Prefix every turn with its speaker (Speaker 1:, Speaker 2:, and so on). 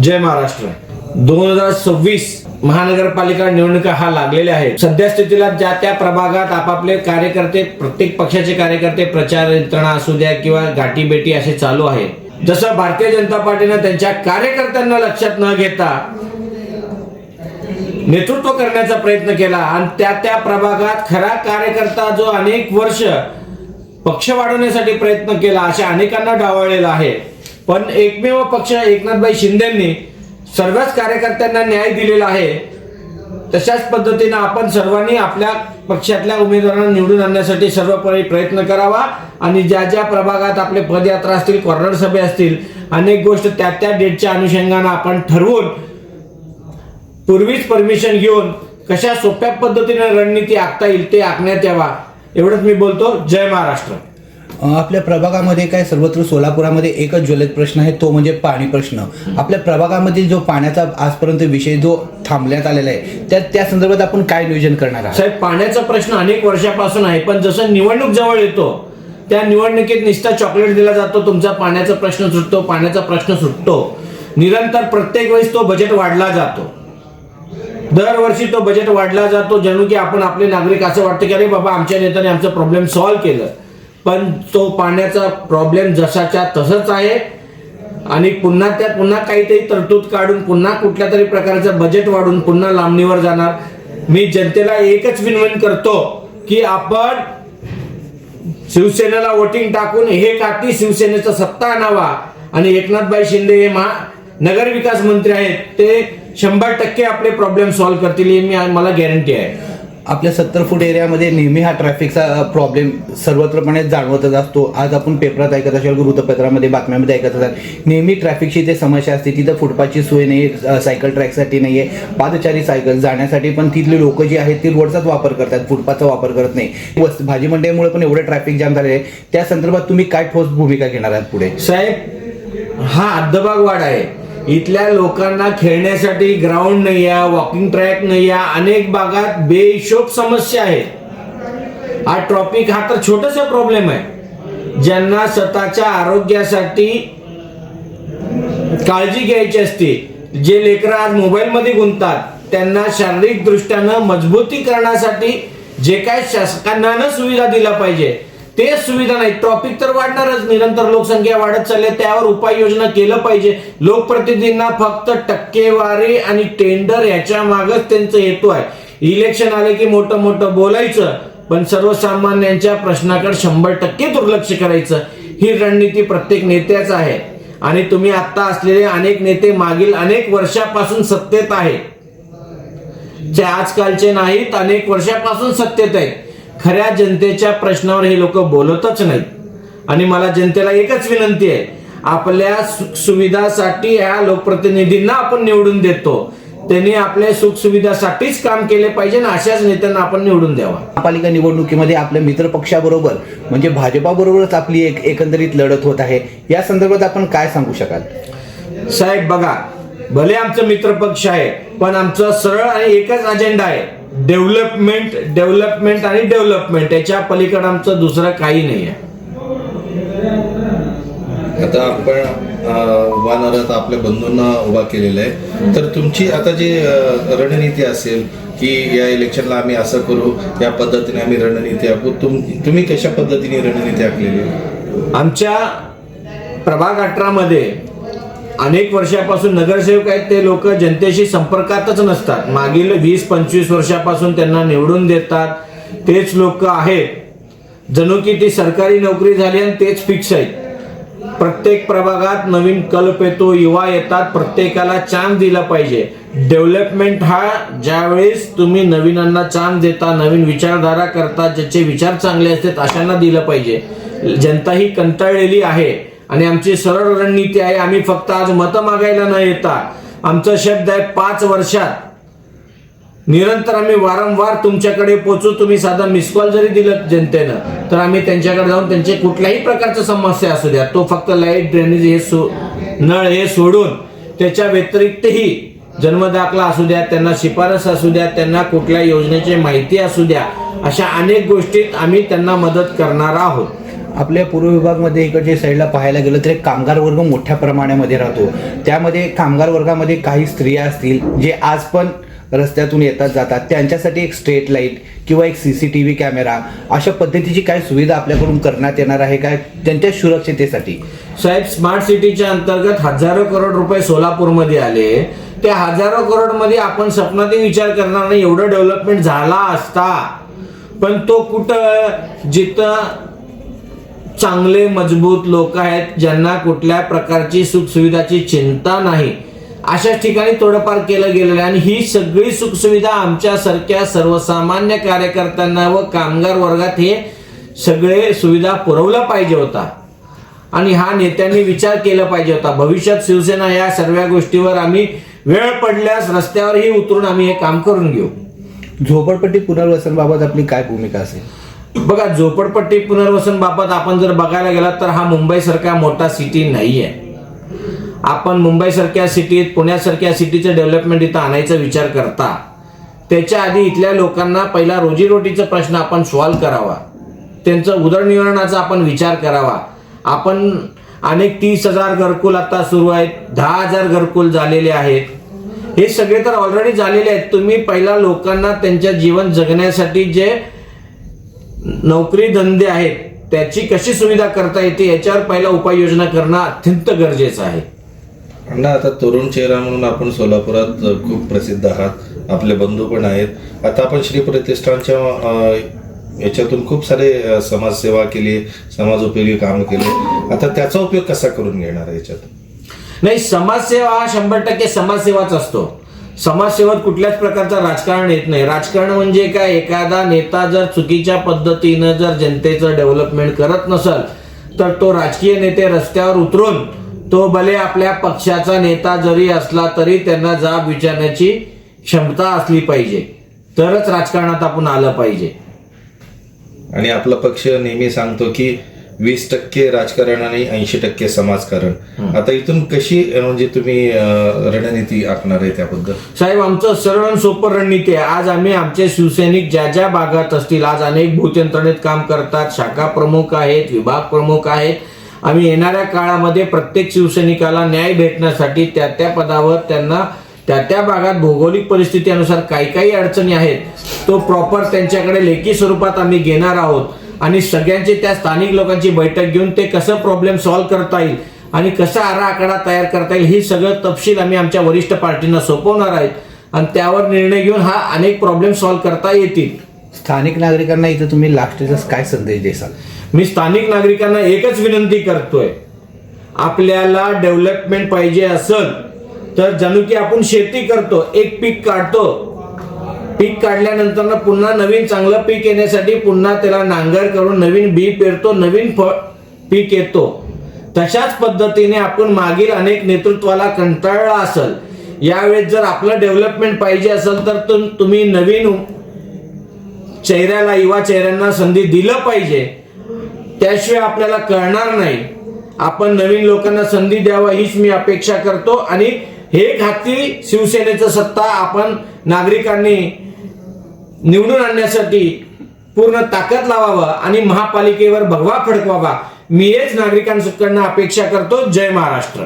Speaker 1: जय महाराष्ट्र. 2026 महानगरपालिका निवडणुका हा लागलेल्या आहे. सध्या स्थितीला ज्या त्या प्रभागात आपापले कार्यकर्ते, प्रत्येक पक्षाचे कार्यकर्ते प्रचार यंत्रणा असू द्या किंवा गाठीबेटी असे चालू आहे. जसं भारतीय जनता पार्टीने त्यांच्या कार्यकर्त्यांना लक्षात न घेता नेतृत्व करण्याचा प्रयत्न केला आणि त्या प्रभागात खरा कार्यकर्ता जो अनेक वर्ष पक्ष वाढवण्यासाठी प्रयत्न केला अशा अनेकांना डावळलेला आहे. पण एकमेव पक्ष एकनाथभाई शिंदेंनी सर्वच कार्यकर्त्यांना न्याय दिलेला आहे. तशाच पद्धतीने आपण सर्वांनी आपल्या पक्षातल्या उमेदवारांना निवडून आणण्यासाठी सर्वपरी प्रयत्न करावा आणि ज्या ज्या प्रभागात आपले पदयात्रा असतील, कॉर्नर सभे असतील, अनेक गोष्ट त्या डेटच्या अनुषंगाने आपण ठरवून पूर्वीच परमिशन घेऊन कशा सोप्या पद्धतीने रणनीती आखता येईल ते आखण्यात यावा. एवढंच मी बोलतो. जय महाराष्ट्र.
Speaker 2: आपल्या प्रभागामध्ये काय सर्वत्र सोलापुरामध्ये एकच ज्वलित प्रश्न आहे, तो म्हणजे पाणी प्रश्न. आपल्या प्रभागामधील जो पाण्याचा आजपर्यंत विषय जो थांबण्यात आलेला आहे त्या संदर्भात आपण काय नियोजन करणार आहात?
Speaker 1: साहेब, पाण्याचा प्रश्न अनेक वर्षापासून आहे, पण जसं निवडणूक जवळ येतो त्या निवडणुकीत नुसता चॉकलेट दिला जातो, तुमचा पाण्याचा प्रश्न सुटतो, पाण्याचा प्रश्न सुटतो. निरंतर प्रत्येक वेळेस तो बजेट वाढला जातो. दरवर्षी तो बजेट वाढला जातो, जणू की आपण आपले नागरिक असं वाटतं की अरे बाबा आमच्या नेत्याने आमचा प्रॉब्लेम सॉल्व्ह केलं. पण तो पाण्याचा प्रॉब्लेम जसाच्या तसंच आहे आणि पुन्हा काहीतरी तरतूद काढून पुन्हा कुठल्या तरी प्रकारचं बजेट वाढून पुन्हा लांबणीवर जाणार. मी जनतेला एकच विनवणी करतो की आपण शिवसेनेला वोटिंग टाकून हे काठी शिवसेनेचा सत्ता आणावा आणि एकनाथभाई शिंदे हे नगर विकास मंत्री आहेत, ते 100% आपले प्रॉब्लेम सॉल्व्ह करतील मला गॅरंटी आहे.
Speaker 2: आपल्या 70 फूट एरियामध्ये नेहमी हा ट्रॅफिकचा प्रॉब्लेम सर्वत्रपणे जाणवतच असतो. आज आपण पेपरात ऐकत असाल, वृत्तपत्रामध्ये, बातम्यामध्ये ऐकत असाल, नेहमी ट्रॅफिकची ते समस्या असते. तिथं फुटपाथची सोय नाही, सायकल ट्रॅकसाठी नाही आहे, पादचारी सायकल जाण्यासाठी पण तिथले लोक जे आहेत ते रोडचाच वापर करतात, फुटपाथचा वापर करत नाही. भाजी मंडईमुळे पण एवढं ट्रॅफिक जाम झालेलं आहे. त्या संदर्भात तुम्ही काय ठोस भूमिका घेणार आहात पुढे?
Speaker 1: साहेब, हा हद्दभाग वाढ आहे. इथल्या लोकांना खेळण्यासाठी ग्राउंड नाही आहे, वॉकिंग ट्रॅक नाही आहे. अनेक भागात बेहिशोब समस्या आहेत. हा ट्रॉफिक हा तर छोटासा प्रॉब्लेम आहे. ज्यांना स्वतःच्या आरोग्यासाठी काळजी घ्यायची असते, जे लेकरं आज मोबाईल मध्ये गुंततात, त्यांना शारीरिक दृष्ट्यानं मजबूतीकरणासाठी जे काय शासनानं सुविधा दिल्या पाहिजे ते सुविधा नाही. ट्रॉफिक तर वाढणारच, निरंतर लोकसंख्या वाढत चालली, त्यावर उपाययोजना केलं पाहिजे. लोकप्रतिनिधींना फक्त टक्केवारी आणि टेंडर याच्या मागच त्यांचा हेतू आहे. इलेक्शन आले की मोठं मोठं बोलायचं, पण सर्वसामान्यांच्या प्रश्नाकडे 100% दुर्लक्ष करायचं. ही रणनीती प्रत्येक नेत्याच आहे आणि तुम्ही आता असलेले अनेक नेते मागील अनेक वर्षापासून सत्तेत आहेत, जे आजकालचे नाहीत, अनेक वर्षापासून सत्तेत आहेत. खऱ्या जनतेच्या प्रश्नावर हे लोक बोलतच नाहीत. आणि मला जनतेला एकच विनंती आहे, आपल्या सुखसुविधासाठी ह्या लोकप्रतिनिधींना आपण निवडून देतो, त्यांनी आपल्या सुखसुविधासाठीच काम केले पाहिजे आणि अशाच नेत्यांना आपण निवडून द्यावा.
Speaker 2: महापालिका निवडणुकीमध्ये आपल्या मित्र पक्षाबरोबर म्हणजे भाजपाबरोबरच आपली एकंदरीत लढत होत आहे. या संदर्भात आपण काय सांगू शकाल?
Speaker 1: साहेब बघा, भले आमचं मित्र पक्ष आहे, पण आमचं सरळ आणि एकच अजेंडा आहे, डेव्हलपमेंट डेव्हलपमेंट आणि डेव्हलपमेंट. याच्या पलीकडे आमचं दुसरं काही नाही आहे.
Speaker 3: आता आपण वानरात आपल्या बंधूंना उभा केलेला आहे, तर तुमची आता जी रणनीती असेल की या इलेक्शनला आम्ही असं करू, या पद्धतीने आम्ही रणनीती आखू, तुम्ही कशा पद्धतीने रणनीती आखलेली आहे?
Speaker 1: आमच्या प्रभाग 18 मध्ये अनेक वर्षापासून नगरसेवक आहेत, ते लोक जनतेशी संपर्कातच नसतात. मागील 20-25 वर्षापासून त्यांना निवडून देतात, तेच लोक आहेत, जणू की ती सरकारी नोकरी झाली आणि तेच फिक्स आहेत. प्रत्येक प्रभागात नवीन कल्प येतो, युवा येतात, प्रत्येकाला चान्स दिला पाहिजे. डेव्हलपमेंट हा ज्यावेळेस तुम्ही नवीनांना चान्स देता, नवीन विचारधारा करता, ज्याचे विचार चांगले असतात अशांना दिलं पाहिजे. जनता ही कंटाळलेली आहे आणि आमची सरळ रणनीती आहे. आम्ही फक्त आज मतं मागायला न येता, आमचा शब्द आहे 5 वर्षात निरंतर आम्ही वारंवार तुमच्याकडे पोहोचू. तुम्ही साधा मिस कॉल जरी दिलं जनतेनं तर आम्ही त्यांच्याकडे जाऊन त्यांचे कुठल्याही प्रकारच्या समस्या असू द्या, तो फक्त लाईट, ड्रेनेज नळ हे सोडून त्याच्या व्यतिरिक्तही जन्मदाखला असू द्या, त्यांना शिफारस असू द्या, त्यांना कुठल्या योजनेची माहिती असू द्या, अशा अनेक गोष्टीत आम्ही त्यांना मदत करणार आहोत.
Speaker 2: आपल्या पूर्व विभागमध्ये इकडच्या साईडला पाहायला गेलं तर एक कामगार वर्ग मोठ्या प्रमाणामध्ये राहतो. त्यामध्ये कामगार वर्गामध्ये काही स्त्रिया असतील जे आज पण रस्त्यातून येतात जातात, त्यांच्यासाठी एक स्ट्रीट लाईट किंवा एक CCTV कॅमेरा अशा पद्धतीची काय सुविधा आपल्याकडून करण्यात येणार आहे काय त्यांच्या सुरक्षितेसाठी?
Speaker 1: साहेब, स्मार्ट सिटीच्या अंतर्गत हजारो करोड रुपये सोलापूरमध्ये आले. त्या हजारो करोड मध्ये आपण स्वप्नातही विचार करणार नाही एवढं डेव्हलपमेंट झाला असता. पण तो कुठं जिथं चांगले मजबूत लोक आहेत, ज्यांना कुठल्या प्रकारची सुखसुविधाची चिंता नाही, अशाच ठिकाणी थोडंफार केलं गेलेलं आहे. आणि ही सगळी सुखसुविधा आमच्यासारख्या सर्वसामान्य कार्यकर्त्यांना व कामगार वर्गात हे सगळे सुविधा पुरवला पाहिजे होता. आणि हा नेत्यांनी विचार केला पाहिजे होता. भविष्यात शिवसेना या सर्व गोष्टीवर आम्ही वेळ पडल्यास रस्त्यावरही उतरून आम्ही हे काम करून घेऊ.
Speaker 2: झोपडपट्टी पुनर्वसन बाबत आपली काय भूमिका असेल?
Speaker 1: बघा, झोपडपट्टी पुनर्वसन बाबत आपण जर बघायला गेलात तर हा मुंबईसारखा मोठा सिटी नाहीये. आपण मुंबईसारख्या सिटीत, पुण्यासारख्या सिटीचं डेव्हलपमेंट इथं आणायचा विचार करता, त्याच्या आधी इथल्या लोकांना पहिला रोजीरोटीचा प्रश्न आपण सॉल्व्ह करावा, त्यांचं उदरनिर्वाहाचा आपण विचार करावा. आपण अनेक 30,000 घरकुल आता सुरू आहेत, 10,000 घरकुल झालेले आहेत. हे सगळे तर ऑलरेडी झालेले आहेत. तुम्ही पहिला लोकांना त्यांच्या जीवन जगण्यासाठी जे नोकरी धंदे आहेत त्याची कशी सुविधा करता येते याच्यावर पहिला उपाययोजना करणं अत्यंत गरजेचं आहे.
Speaker 3: अण्णा, आता तरुण चेहरा म्हणून आपण सोलापुरात खूप प्रसिद्ध आहात, आपले बंधू पण आहेत. आता आपण श्री प्रतिष्ठानच्या याच्यातून खूप सारे समाजसेवा केली, समाजोपयोगी काम केले. आता त्याचा उपयोग कसा करून घेणार आहे याच्यात?
Speaker 1: नाही, समाजसेवा हा 100% समाजसेवाच असतो. समाजसेवेत कुठल्याच प्रकारचं राजकारण येत नाही. राजकारण म्हणजे काय, एखादा नेता जर चुकीच्या पद्धतीनं जर जनतेचं डेव्हलपमेंट करत नसेल तर तो राजकीय नेते रस्त्यावर उतरून, तो भले आपल्या पक्षाचा नेता जरी असला तरी त्यांना जाब विचारण्याची क्षमता असली पाहिजे, तरच राजकारणात आपण आलं पाहिजे.
Speaker 3: आणि आपला पक्ष नेहमी सांगतो की 20% राजकारण आणि 80% समाजकारण. आता इथून कशी म्हणजे तुम्ही रणनीती आखणार आहे त्याबद्दल?
Speaker 1: साहेब, आमचं सरळ आणि सोपं रणनीती आहे. आज आम्ही आमचे शिवसैनिक ज्या ज्या भागात असतील, आज अनेक बूथ यंत्रणेत काम करतात, शाखा प्रमुख आहेत, विभाग प्रमुख आहेत. आम्ही येणाऱ्या काळामध्ये प्रत्येक शिवसैनिकाला न्याय भेटण्यासाठी त्या त्या पदावर त्यांना त्या त्या भागात भौगोलिक परिस्थितीनुसार काही काही अडचणी आहेत, तो प्रॉपर त्यांच्याकडे लेखी स्वरूपात आम्ही घेणार आहोत. आणि सगळ्यांची त्या स्थानिक लोकांची बैठक घेऊन ते कसं प्रॉब्लेम सॉल्व्ह करता येईल आणि कसा आराखडा तयार करता येईल, ही सगळं तपशील आम्ही आमच्या वरिष्ठ पार्टींना सोपवणार आहेत. आणि त्यावर निर्णय घेऊन हा अनेक प्रॉब्लेम सॉल्व्ह करता येतील.
Speaker 2: स्थानिक नागरिकांना इथं तुम्ही लास्टचा काय संदेश देसाल?
Speaker 1: मी स्थानिक नागरिकांना एकच विनंती करतोय, आपल्याला डेव्हलपमेंट पाहिजे असेल तर जणू की आपण शेती करतो, एक पीक काढतो, पीक काढल्यानंतर पुन्हा नवीन चांगलं पीक येण्यासाठी पुन्हा त्याला नांगर करून नवीन बी पेरतो, नवीन पीक येतो. तशाच पद्धतीने आपण मागील अनेक नेतृत्वाला कंटाळला असेल, यावेळेस जर आपलं डेव्हलपमेंट पाहिजे असेल तर तुम्ही नवीन चेहऱ्याला, युवा चेहऱ्यांना संधी दिलं पाहिजे. त्याशिवाय आपल्याला कळणार नाही. आपण नवीन लोकांना संधी द्यावा हीच मी अपेक्षा करतो. आणि हे हाती शिवसेनेचं सत्ता आपण नागरिकांनी निवडून आणण्यासाठी पूर्ण ताकद लावावं आणि महापालिकेवर भगवा फडकवावा, मी हेच नागरिकांकडनं अपेक्षा करतो. जय महाराष्ट्र.